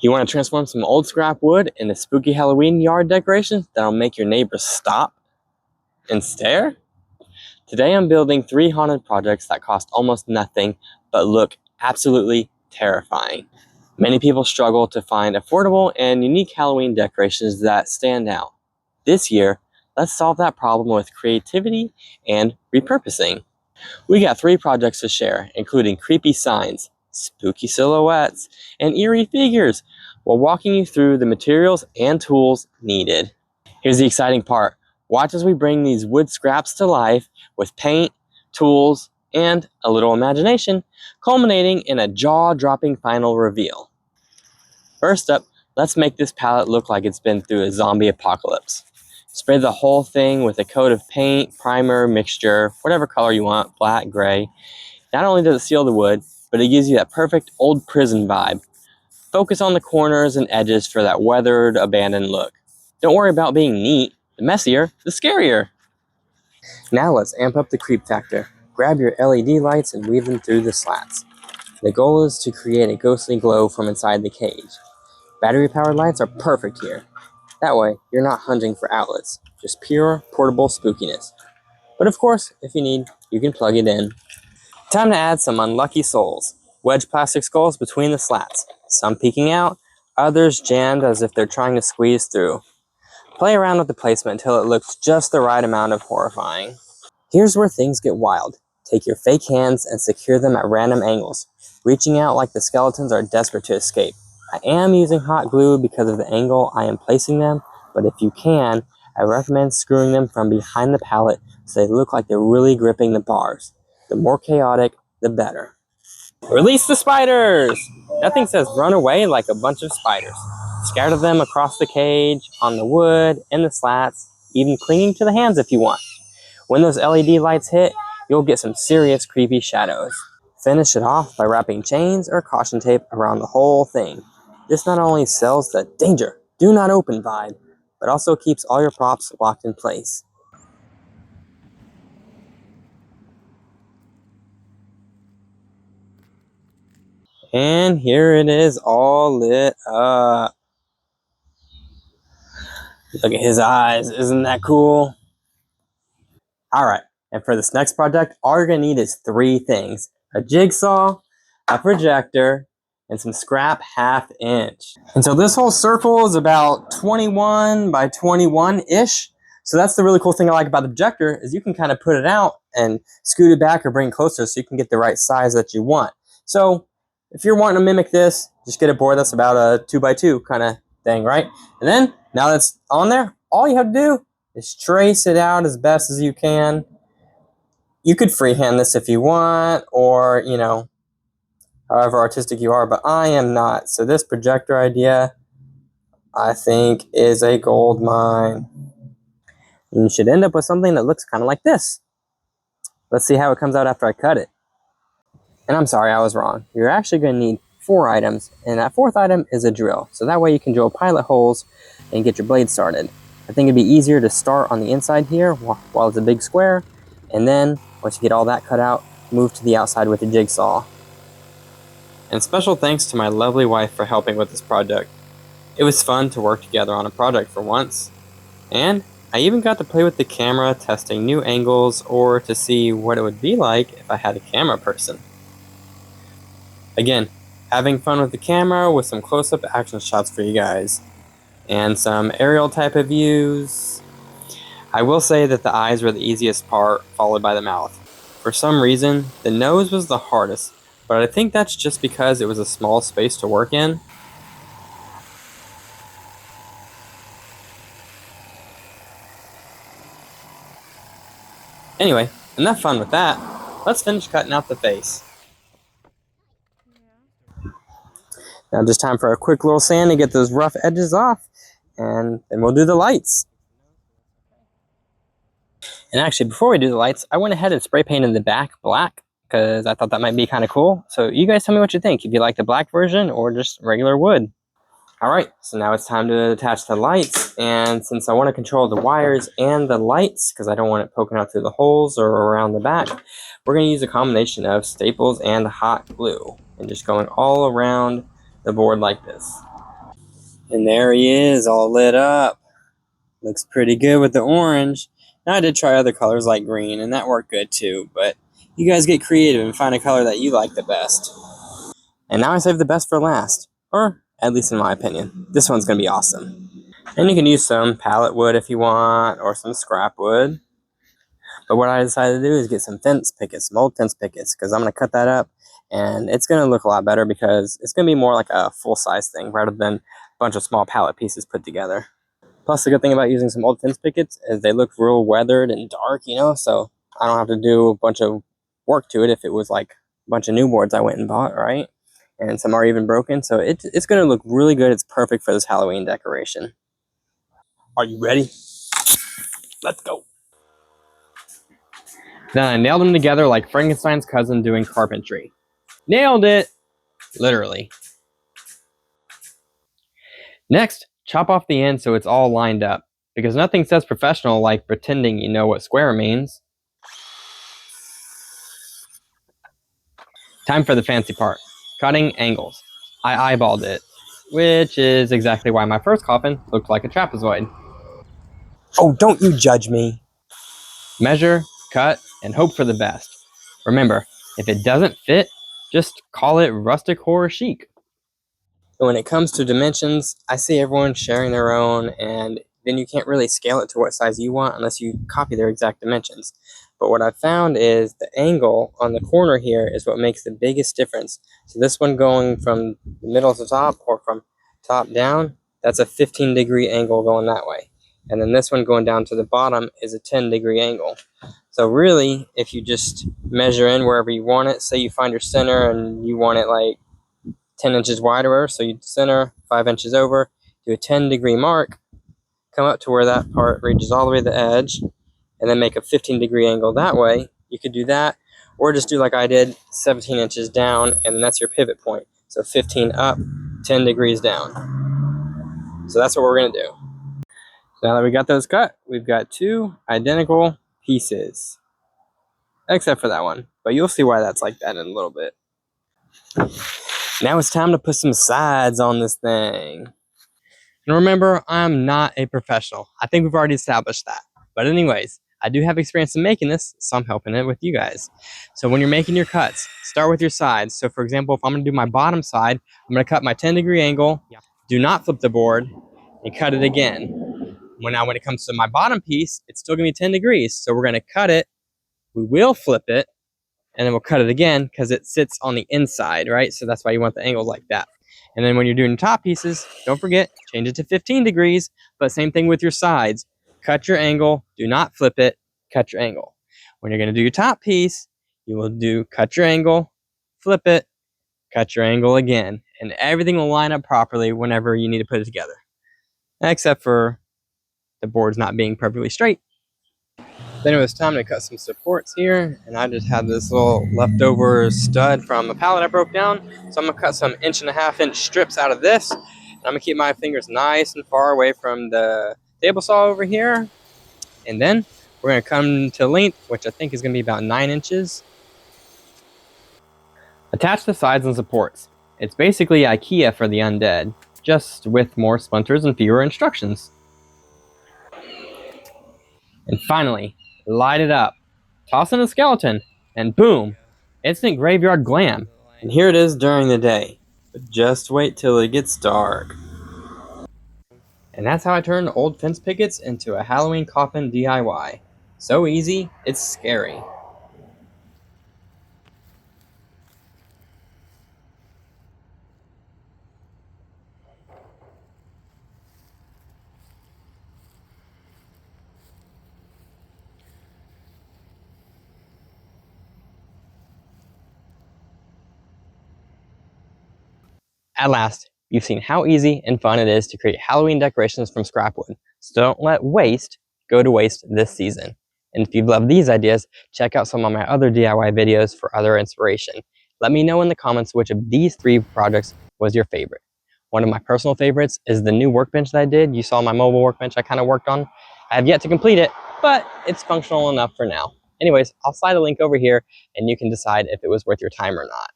You want to transform some old scrap wood into spooky Halloween yard decorations that'll make your neighbors stop and stare? Today I'm building 3 haunted projects that cost almost nothing but look absolutely terrifying. Many people struggle to find affordable and unique Halloween decorations that stand out. This year, let's solve that problem with creativity and repurposing. We got 3 projects to share, including creepy signs, spooky silhouettes, and eerie figures, while walking you through the materials and tools needed. Here's the exciting part. Watch as we bring these wood scraps to life with paint, tools, and a little imagination, culminating in a jaw-dropping final reveal. First up, let's make this palette look like it's been through a zombie apocalypse. Spray the whole thing with a coat of paint, primer, mixture, whatever color you want, black, gray. Not only does it seal the wood, but it gives you that perfect old prison vibe. Focus on the corners and edges for that weathered, abandoned look. Don't worry about being neat. The messier, the scarier. Now let's amp up the creep factor. Grab your LED lights and weave them through the slats. The goal is to create a ghostly glow from inside the cage. Battery-powered lights are perfect here. That way, you're not hunting for outlets, just pure, portable spookiness. But of course, if you need, you can plug it in. Time to add some unlucky souls. Wedge plastic skulls between the slats. Some peeking out, others jammed as if they're trying to squeeze through. Play around with the placement until it looks just the right amount of horrifying. Here's where things get wild. Take your fake hands and secure them at random angles, reaching out like the skeletons are desperate to escape. I am using hot glue because of the angle I am placing them, but if you can, I recommend screwing them from behind the pallet so they look like they're really gripping the bars. The more chaotic, the better. Release the spiders! Nothing says run away like a bunch of spiders. Scatter them across the cage, on the wood, in the slats, even clinging to the hands if you want. When those LED lights hit, you'll get some serious creepy shadows. Finish it off by wrapping chains or caution tape around the whole thing. This not only sells the danger, do not open vibe, but also keeps all your props locked in place. And here it is all lit up. Look at his eyes, isn't that cool? Alright, and for this next project, all you're going to need is 3 things. A jigsaw, a projector, and some scrap 1/2 inch. And so this whole circle is about 21 by 21-ish. So that's the really cool thing I like about the projector is you can kind of put it out and scoot it back or bring it closer so you can get the right size that you want. So if you're wanting to mimic this, just get a board that's about a 2x2 kind of thing, right? And then, now that's on there, all you have to do is trace it out as best as you can. You could freehand this if you want, or, you know, however artistic you are, but I am not. So this projector idea, I think, is a gold mine. And you should end up with something that looks kind of like this. Let's see how it comes out after I cut it. And I'm sorry, I was wrong. You're actually going to need 4 items, and that 4th item is a drill. So that way you can drill pilot holes and get your blade started. I think it'd be easier to start on the inside here while it's a big square, and then once you get all that cut out, move to the outside with the jigsaw. And special thanks to my lovely wife for helping with this project. It was fun to work together on a project for once. And I even got to play with the camera, testing new angles or to see what it would be like if I had a camera person. Again, having fun with the camera with some close-up action shots for you guys. And some aerial type of views. I will say that the eyes were the easiest part, followed by the mouth. For some reason, the nose was the hardest, but I think that's just because it was a small space to work in. Anyway, enough fun with that. Let's finish cutting out the face. Now just time for a quick little sand to get those rough edges off, and then we'll do the lights. And actually, before we do the lights, I went ahead and spray painted the back black because I thought that might be kind of cool. So you guys tell me what you think, if you like the black version or just regular wood. Alright, so now it's time to attach the lights, and since I want to control the wires and the lights, because I don't want it poking out through the holes or around the back, we're going to use a combination of staples and hot glue, and just going all around the board like this. And there he is, all lit up. Looks pretty good with the orange. Now I did try other colors like green, and that worked good too, but you guys get creative and find a color that you like the best. And now I saved the best for last, or at least in my opinion. This one's gonna be awesome. And you can use some pallet wood if you want, or some scrap wood. But what I decided to do is get some fence pickets, some old fence pickets, because I'm gonna cut that up, and it's gonna look a lot better because it's gonna be more like a full-size thing rather than a bunch of small pallet pieces put together. Plus, the good thing about using some old fence pickets is they look real weathered and dark, you know, so I don't have to do a bunch of work to it if it was like a bunch of new boards I went and bought, right? And some are even broken, so it's going to look really good. It's perfect for this Halloween decoration. Are you ready? Let's go. Then I nailed them together like Frankenstein's cousin doing carpentry. Nailed it! Literally. Next, chop off the end so it's all lined up, because nothing says professional like pretending you know what square means. Time for the fancy part, cutting angles. I eyeballed it, which is exactly why my first coffin looked like a trapezoid. Oh, don't you judge me. Measure, cut, and hope for the best. Remember, if it doesn't fit, just call it rustic horror chic. When it comes to dimensions, I see everyone sharing their own, and then you can't really scale it to what size you want unless you copy their exact dimensions. But what I've found is the angle on the corner here is what makes the biggest difference. So this one going from the middle to top or from top down, that's a 15-degree angle going that way. And then this one going down to the bottom is a 10-degree angle. So really, if you just measure in wherever you want it, say you find your center and you want it like 10 inches wider, so you center 5 inches over, do a 10-degree mark, come up to where that part reaches all the way to the edge, and then make a 15-degree angle that way. You could do that, or just do like I did, 17 inches down, and then that's your pivot point. So 15 up, 10 degrees down. So that's what we're gonna do. Now that we got those cut, we've got two identical pieces. Except for that one, but you'll see why that's like that in a little bit. Now it's time to put some sides on this thing. And remember, I'm not a professional. I think we've already established that. But anyways, I do have experience in making this, so I'm helping it with you guys. So when you're making your cuts, start with your sides. So for example, if I'm gonna do my bottom side, I'm gonna cut my 10-degree angle, do not flip the board, and cut it again. Now when it comes to my bottom piece, it's still gonna be 10 degrees. So we're gonna cut it, we will flip it, and then we'll cut it again because it sits on the inside, right? So that's why you want the angle like that. And then when you're doing top pieces, don't forget, change it to 15 degrees, but same thing with your sides. Cut your angle, do not flip it, cut your angle. When you're gonna do your top piece, you will do cut your angle, flip it, cut your angle again, and everything will line up properly whenever you need to put it together. Except for the boards not being perfectly straight. Then it was time to cut some supports here, and I just had this little leftover stud from a pallet I broke down. So I'm gonna cut some 1.5-inch strips out of this, and I'm gonna keep my fingers nice and far away from the table saw over here. And then we're gonna come to length, which I think is gonna be about 9 inches. Attach the sides and supports. It's basically IKEA for the undead, just with more splinters and fewer instructions. And finally, light it up. Toss in a skeleton, and boom, instant graveyard glam. And here it is during the day, but just wait till it gets dark. And that's how I turned old fence pickets into a Halloween coffin DIY. So easy, it's scary. At last, you've seen how easy and fun it is to create Halloween decorations from scrap wood. So don't let waste go to waste this season. And if you've loved these ideas, check out some of my other DIY videos for other inspiration. Let me know in the comments which of these 3 projects was your favorite. One of my personal favorites is the new workbench that I did. You saw my mobile workbench I kind of worked on. I have yet to complete it, but it's functional enough for now. Anyways, I'll slide a link over here and you can decide if it was worth your time or not.